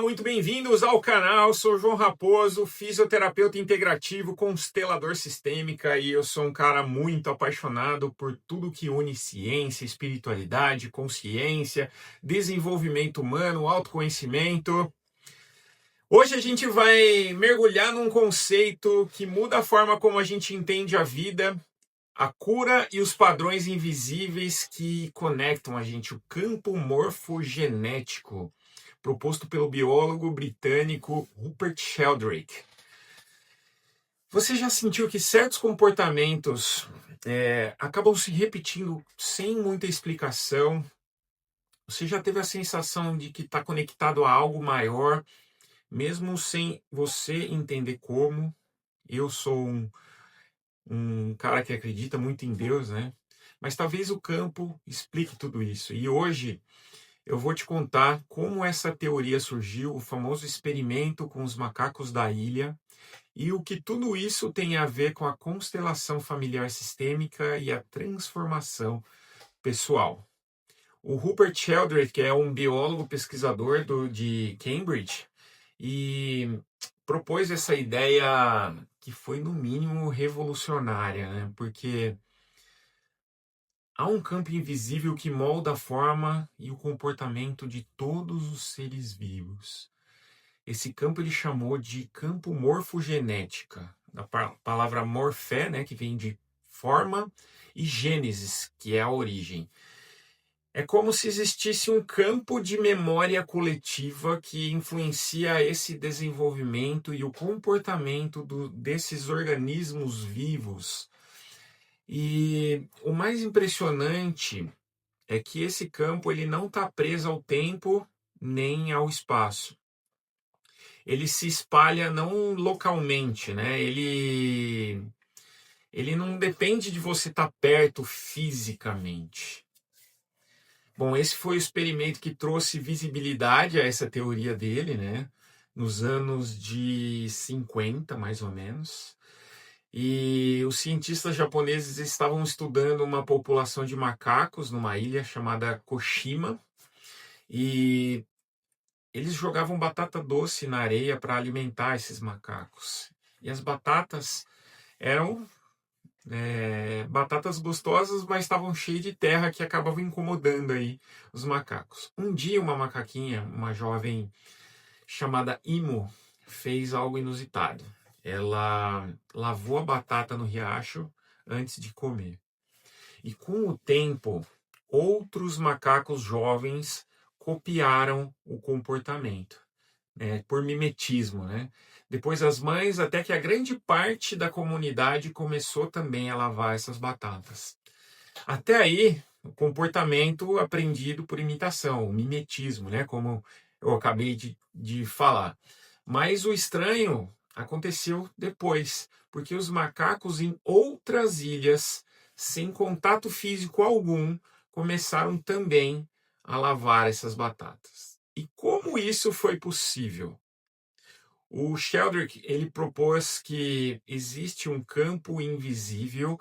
muito bem-vindos ao canal. Sou João Raposo, fisioterapeuta integrativo, constelador sistêmica, e eu sou um cara muito apaixonado por tudo que une ciência, espiritualidade, consciência, desenvolvimento humano, autoconhecimento. Hoje a gente vai mergulhar num conceito que muda a forma como a gente entende a vida, a cura e os padrões invisíveis que conectam a gente, o campo morfogenético, proposto pelo biólogo britânico Rupert Sheldrake. Você já sentiu que certos comportamentos acabam se repetindo sem muita explicação? Você já teve a sensação de que está conectado a algo maior, mesmo sem você entender como? Eu sou um cara que acredita muito em Deus, né? Mas talvez o campo explique tudo isso. E hoje eu vou te contar como essa teoria surgiu, o famoso experimento com os macacos da ilha, e o que tudo isso tem a ver com a constelação familiar sistêmica e a transformação pessoal. O Rupert Sheldrake é um biólogo pesquisador de Cambridge e propôs essa ideia que foi, no mínimo, revolucionária, né? Porque há um campo invisível que molda a forma e o comportamento de todos os seres vivos. Esse campo ele chamou de campo morfogenética, da palavra morfé, né, que vem de forma, e gênesis, que é a origem. É como se existisse um campo de memória coletiva que influencia esse desenvolvimento e o comportamento desses organismos vivos. E o mais impressionante é que esse campo ele não está preso ao tempo nem ao espaço. Ele se espalha não localmente, né? Ele não depende de você estar perto fisicamente. Bom, esse foi o experimento que trouxe visibilidade a essa teoria dele, né? Nos anos de 50, mais ou menos. E os cientistas japoneses estavam estudando uma população de macacos numa ilha chamada Koshima. E eles jogavam batata doce na areia para alimentar esses macacos. E as batatas eram batatas gostosas, mas estavam cheias de terra que acabava incomodando aí os macacos. Um dia uma macaquinha, uma jovem chamada Imo, fez algo inusitado. Ela lavou a batata no riacho antes de comer. E com o tempo, outros macacos jovens copiaram o comportamento, por mimetismo, né? Depois as mães, até que a grande parte da comunidade começou também a lavar essas batatas. Até aí, o comportamento aprendido por imitação, o mimetismo, né? Como eu acabei de falar. Mas o estranho aconteceu depois, porque os macacos em outras ilhas, sem contato físico algum, começaram também a lavar essas batatas. E como isso foi possível? O Sheldrake ele propôs que existe um campo invisível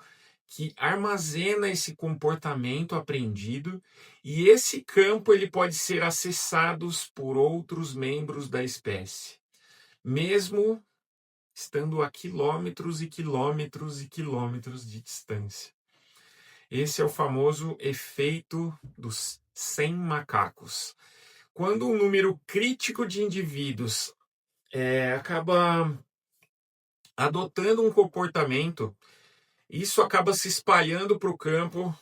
que armazena esse comportamento aprendido, e esse campo ele pode ser acessado por outros membros da espécie, mesmo estando a quilômetros e quilômetros e quilômetros de distância. Esse é o famoso efeito dos 100 macacos. Quando um número crítico de indivíduos acaba adotando um comportamento, isso acaba se espalhando para o campo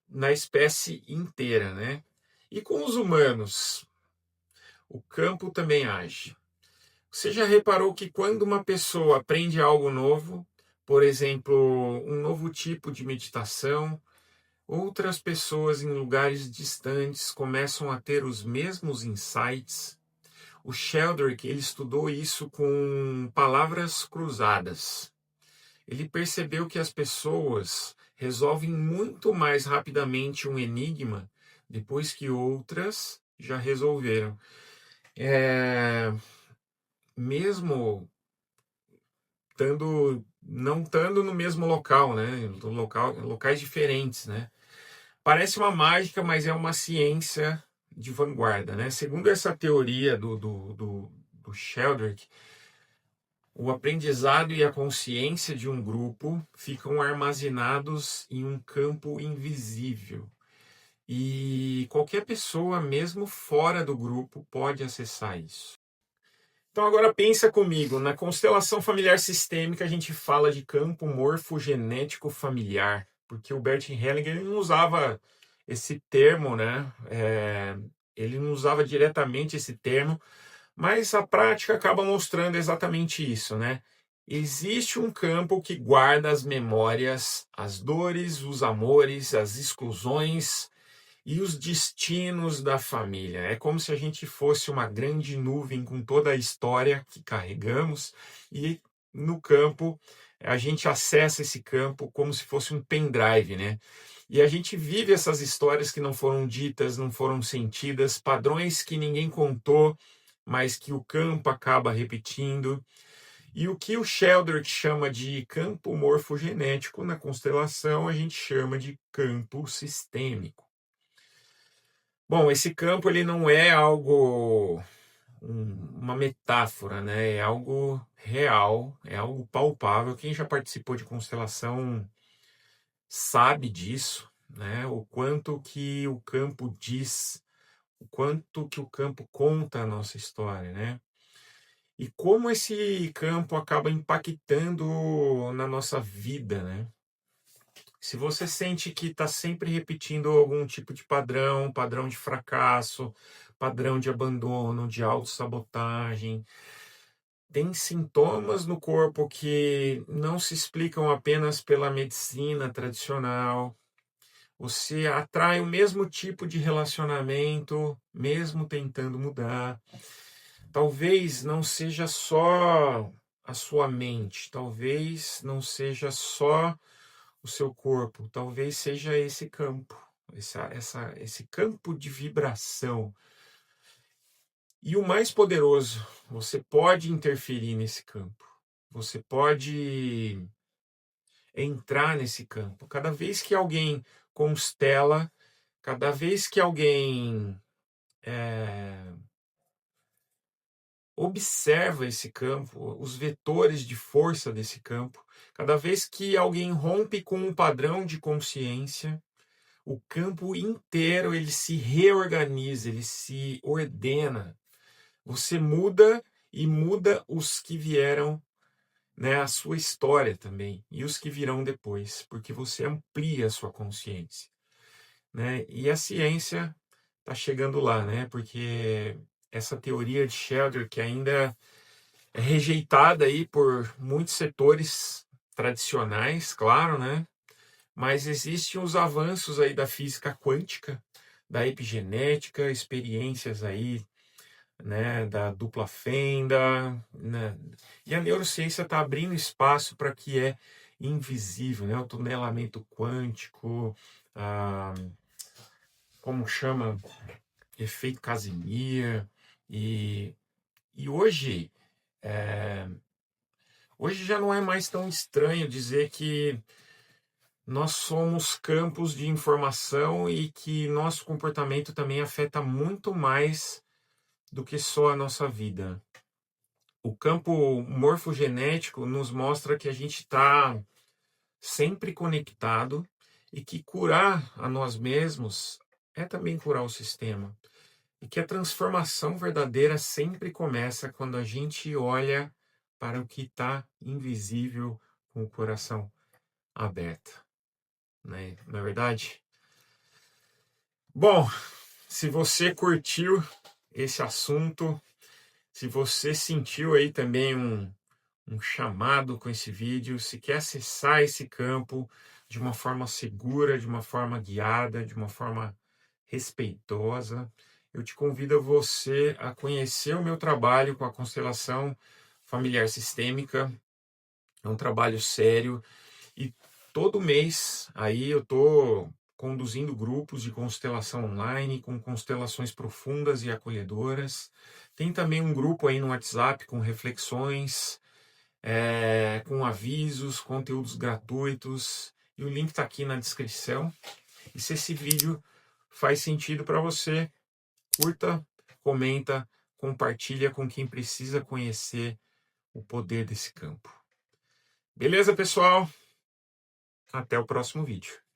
na espécie inteira, né? E com os humanos, o campo também age. Você já reparou que quando uma pessoa aprende algo novo, por exemplo, um novo tipo de meditação, outras pessoas em lugares distantes começam a ter os mesmos insights? O Sheldrake ele estudou isso com palavras cruzadas. Ele percebeu que as pessoas resolvem muito mais rapidamente um enigma depois que outras já resolveram. Mesmo não estando no mesmo local, né? Locais diferentes, né? Parece uma mágica, mas é uma ciência de vanguarda, né? Segundo essa teoria do Sheldrake, o aprendizado e a consciência de um grupo ficam armazenados em um campo invisível. E qualquer pessoa, mesmo fora do grupo, pode acessar isso. Então agora pensa comigo, na constelação familiar sistêmica a gente fala de campo morfogenético familiar, porque o Bert Hellinger ele não usava esse termo, né? Ele não usava diretamente esse termo, mas a prática acaba mostrando exatamente isso, né? Existe um campo que guarda as memórias, as dores, os amores, as exclusões e os destinos da família. É como se a gente fosse uma grande nuvem com toda a história que carregamos e no campo a gente acessa esse campo como se fosse um pendrive, né? E a gente vive essas histórias que não foram ditas, não foram sentidas, padrões que ninguém contou, mas que o campo acaba repetindo. E o que o Sheldrake chama de campo morfogenético na constelação, a gente chama de campo sistêmico. Bom, esse campo ele não é algo, uma metáfora, né? É algo real, é algo palpável. Quem já participou de constelação sabe disso, né? O quanto que o campo diz, o quanto que o campo conta a nossa história, né? E como esse campo acaba impactando na nossa vida, né? Se você sente que está sempre repetindo algum tipo de padrão, padrão de fracasso, padrão de abandono, de autossabotagem, tem sintomas no corpo que não se explicam apenas pela medicina tradicional. Você atrai o mesmo tipo de relacionamento, mesmo tentando mudar. Talvez não seja só a sua mente, talvez não seja só o seu corpo, talvez seja esse campo, esse campo de vibração. E o mais poderoso, você pode interferir nesse campo, você pode entrar nesse campo. Cada vez que alguém constela, cada vez que alguém observa esse campo, os vetores de força desse campo, cada vez que alguém rompe com um padrão de consciência, o campo inteiro ele se reorganiza, ele se ordena. Você muda e muda os que vieram, né, a sua história também e os que virão depois, porque você amplia a sua consciência, né? E a ciência está chegando lá, né? Porque essa teoria de Sheldrake que ainda é rejeitada aí por muitos setores tradicionais, claro, né? Mas existem os avanços aí da física quântica, da epigenética, experiências aí, né, da dupla fenda, né? E a neurociência está abrindo espaço para que é invisível, né? O tunelamento quântico, como chama, efeito Casimir, e hoje já não é mais tão estranho dizer que nós somos campos de informação e que nosso comportamento também afeta muito mais do que só a nossa vida. O campo morfogenético nos mostra que a gente está sempre conectado e que curar a nós mesmos é também curar o sistema. E que a transformação verdadeira sempre começa quando a gente olha para o que está invisível com o coração aberto. Né? Não é verdade? Bom, se você curtiu esse assunto, se você sentiu aí também um chamado com esse vídeo, se quer acessar esse campo de uma forma segura, de uma forma guiada, de uma forma respeitosa, eu te convido a você a conhecer o meu trabalho com a constelação familiar sistêmica. É um trabalho sério e todo mês aí eu estou conduzindo grupos de constelação online com constelações profundas e acolhedoras. Tem também um grupo aí no WhatsApp com reflexões, com avisos, conteúdos gratuitos. E o link está aqui na descrição. E se esse vídeo faz sentido para você, curta, comenta, compartilha com quem precisa conhecer o poder desse campo. Beleza, pessoal? Até o próximo vídeo.